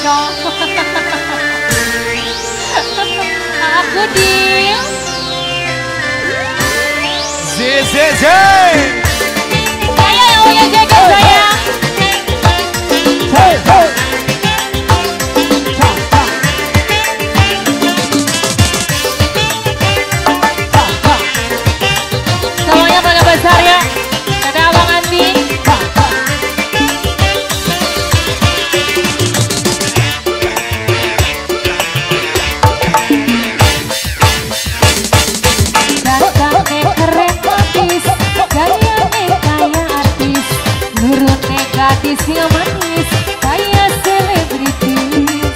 dong. Aku Dim. ZZZ. Saya yang punya jaga saya. Hey, hey. Semuanya keluarga besar ya. Ada Abang Andi. Datangnya keren habis, gayanya kaya artis, nurutnya gadis yang manis, kayak selebritis.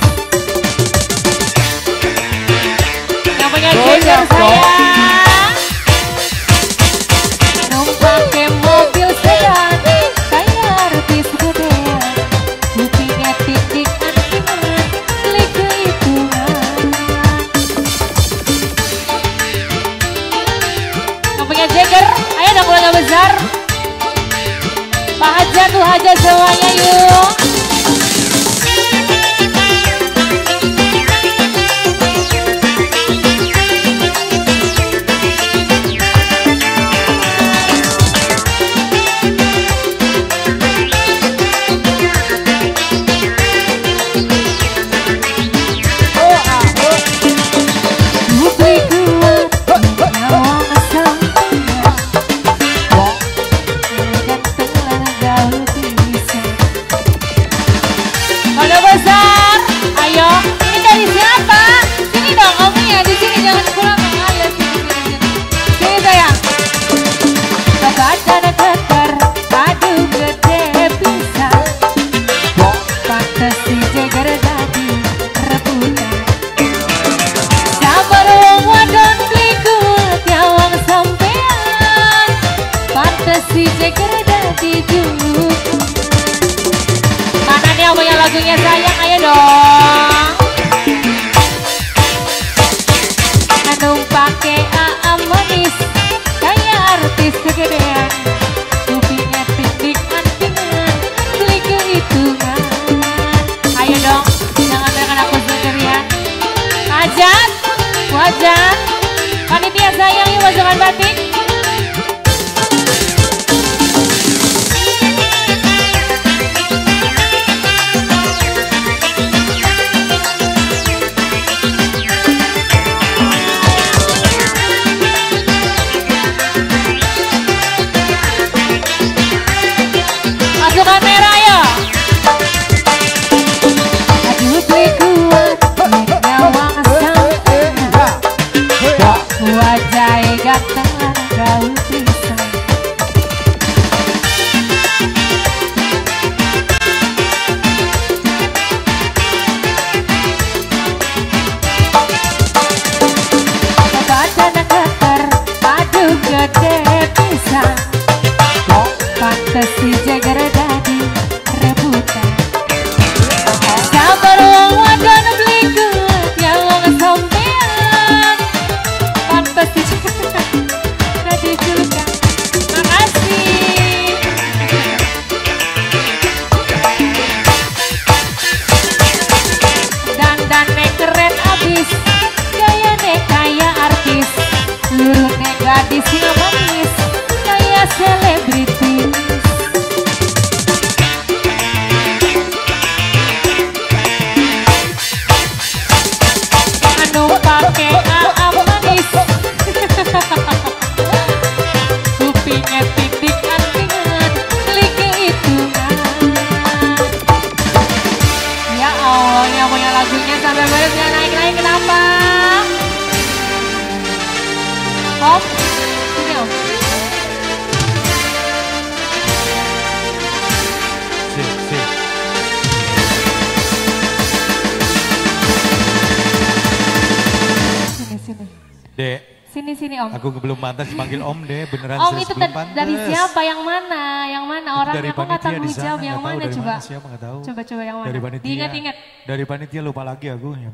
Yang punya jajar saya. Numpake mobil sedan, kayak artis gedean, kupingnya titik antingan, klik kehitungan. Yang punya Jagger, ayo dong keluarga besar. Pak Haja tuh Haja semuanya yuk. Si Jagger dadi juluk. Mana nih yang punya lagunya sayang, ayo dong. Numpake AA manis, kayak artis kegedean, kupingnya titik antingan, klik kehitungan. Ayo dong, jangan dengarkan aku sendirian. Ajat, wajan, panitia sayang yuk masukkan batik. Wajah ganteng gaul pisan. Badan keter, aduh gede pisan. Pantes si Jagger dadi rebutan. Sabar wong wadon beli kuat, ya wong sampean. Pantes si dadi julukan. Makasih. Dandannya keren abis, gayanya kayak artis, lurutnya gadis yang manis, kayak selebritis. Anu pake AA manis, kupingnya titik antingan, klik kehitungan. Ya Allah, yang punya lagunya sampai beres gak naik-naik kenapa? Om, sini Om. Sip. Sini. Dek, Sini Om. aku belum pantas dipanggil Om deh, beneran Om serius itu belum pantas. dari siapa? Yang mana? Yang mana orangnya? Dari Kok nggak panitia tanggung di sana, jawab? Yang nggak tahu mana dari coba? mana, siapa nggak tahu. Coba yang mana? Dari panitia. Diingat-ingat. Dari panitia lupa lagi aku. Ya,